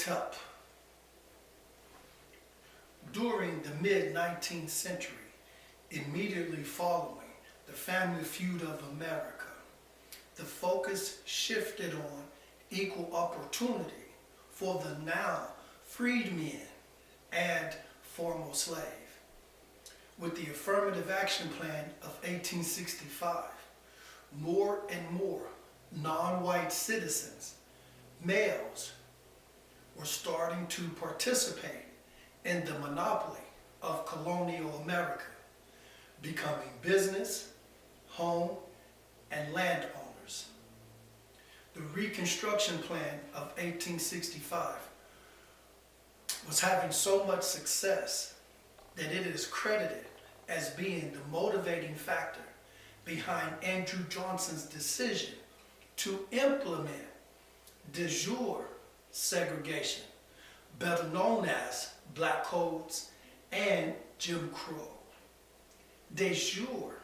looked up. During the mid-19th century, immediately following the Family Feud of America, the focus shifted on equal opportunity for the now freedmen and former slave. With the Affirmative Action Plan of 1865, more and more non-white citizens, males, were starting to participate in the monopoly of colonial America, becoming business, home, and landowners. The Reconstruction Plan of 1865 was having so much success that it is credited as being the motivating factor behind Andrew Johnson's decision to implement de jure segregation, better known as black codes and Jim Crow. De jure,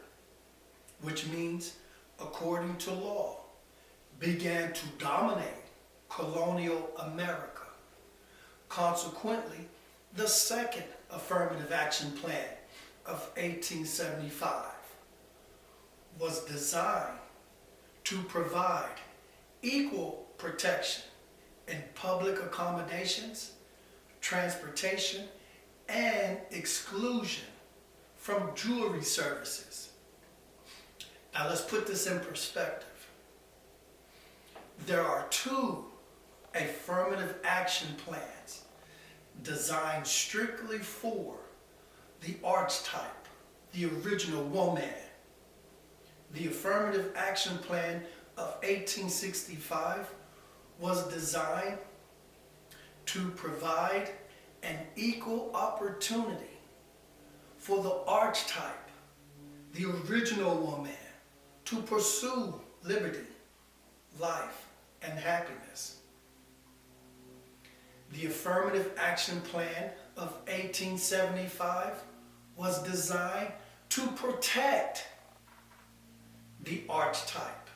which means according to law, began to dominate colonial America. Consequently, the second Affirmative Action Plan of 1875 was designed to provide equal protection in public accommodations, transportation, and exclusion from jewelry services. Now let's put this in perspective. There are two affirmative action plans designed strictly for the archetype, the original woman. The Affirmative Action Plan of 1865 was designed to provide an equal opportunity for the archetype, the original woman, to pursue liberty, life, and happiness. The Affirmative Action Plan of 1875 was designed to protect the archetype,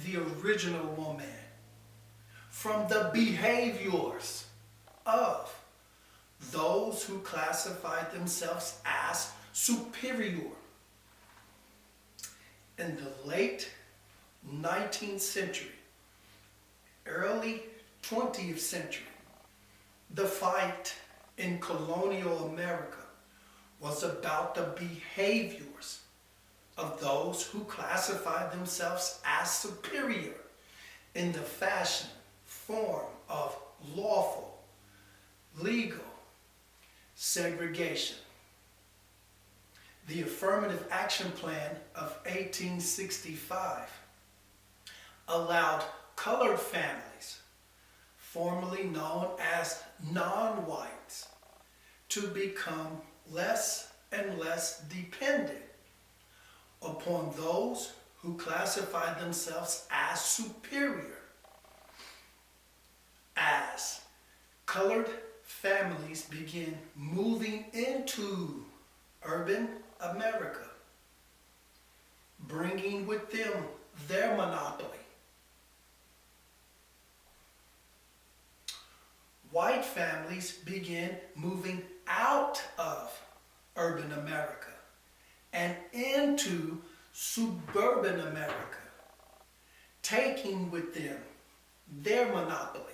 the original woman, from the behaviors of those who classified themselves as superior. In the late 19th century, early 20th century, the fight in colonial America was about the behaviors of those who classified themselves as superior in the fashion, form of lawful, legal segregation. The Affirmative Action Plan of 1865 allowed colored families, formerly known as non-whites, to become less and less dependent upon those who classified themselves as superior. As colored families begin moving into urban America, bringing with them their monopoly, white families begin moving out of urban America and into suburban America, taking with them their monopoly.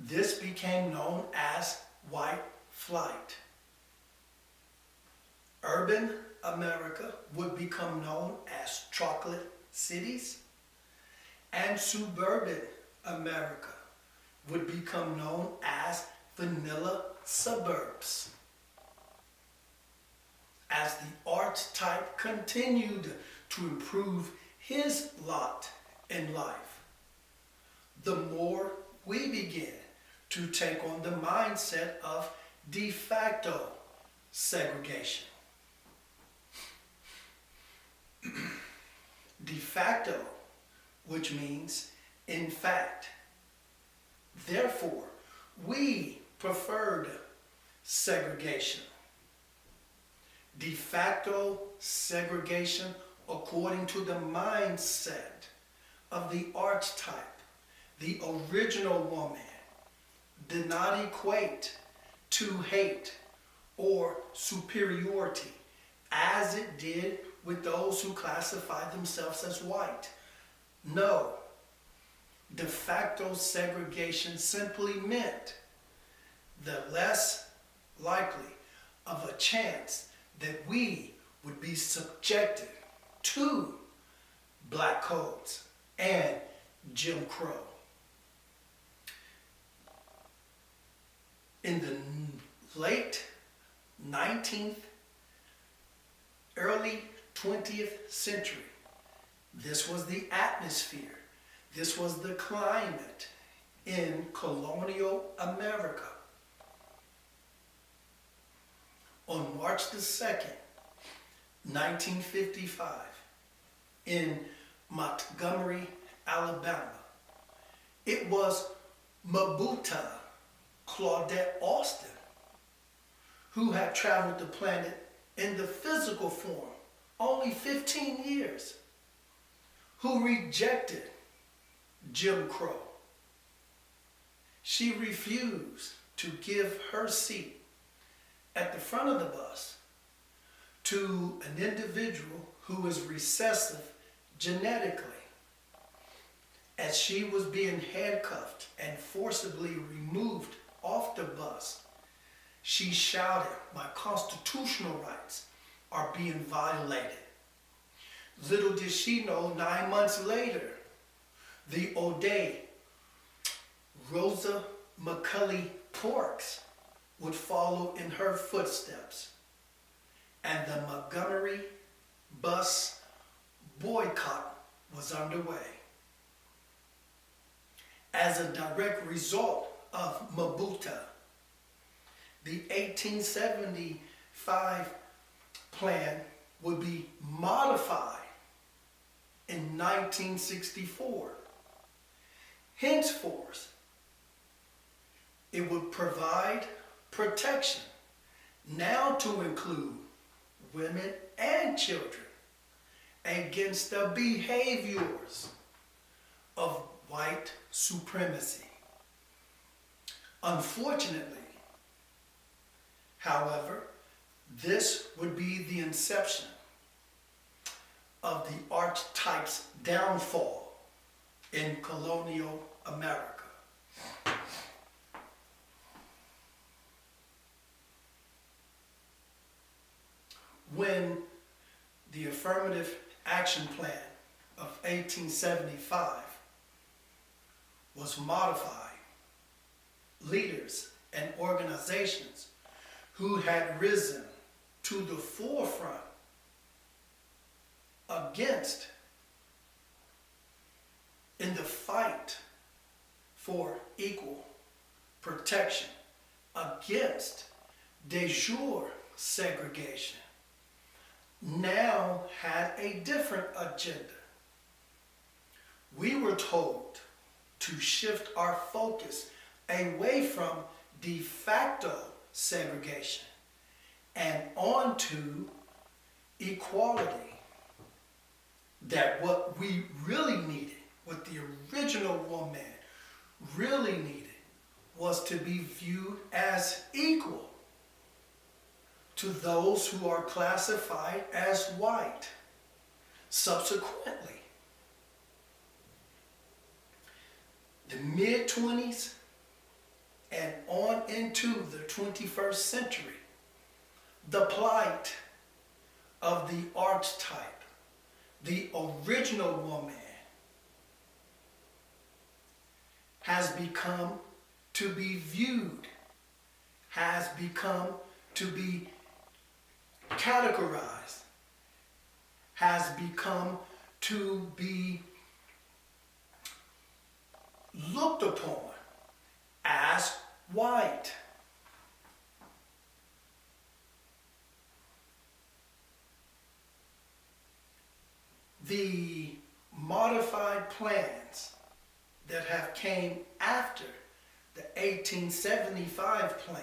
This became known as white flight. Urban America would become known as chocolate cities, and suburban America would become known as vanilla suburbs. As the archetype continued to improve his lot in life, the more we begin to take on the mindset of de facto segregation. De facto, which means in fact. Therefore, we preferred segregation. De facto segregation, according to the mindset of the archetype, the original woman did not equate to hate or superiority as it did with those who classified themselves as white. No, de facto segregation simply meant the less likely of a chance that we would be subjected to black codes and Jim Crow. In the late 19th, early 20th century, this was the atmosphere, this was the climate in colonial America. On March the 2nd, 1955, in Montgomery, Alabama, it was Mabuta Claudette Austin who had traveled the planet in the physical form only 15 years, who rejected Jim Crow. She refused to give her seat at the front of the bus to an individual who was recessive genetically. As she was being handcuffed and forcibly removed off the bus, she shouted, "My constitutional rights are being violated." Little did she know, 9 months later, the O'Day, Rosa McCulley Parks, would follow in her footsteps, and the Montgomery bus boycott was underway. As a direct result of Mabuta, the 1875 plan would be modified in 1964. Henceforth, it would provide protection now to include women and children against the behaviors of white supremacy. Unfortunately, however, this would be the inception of the archetype's downfall in colonial America. When the Affirmative Action Plan of 1875 was modified, leaders and organizations who had risen to the forefront against in the fight for equal protection against de jure segregation now had a different agenda. We were told to shift our focus away from de facto segregation and onto equality. That what we really needed, what the original woman really needed, was to be viewed as equal to those who are classified as white. Subsequently, the mid-20s and on into the 21st century, the plight of the archetype, the original woman, has become to be viewed, has become to be categorized, has become to be looked upon as white. The modified plans that have came after the 1875 plan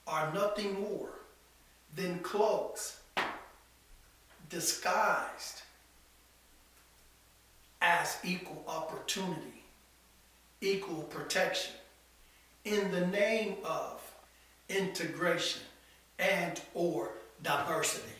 are nothing more than cloaks disguised as equal opportunity, equal protection, in the name of integration and or diversity.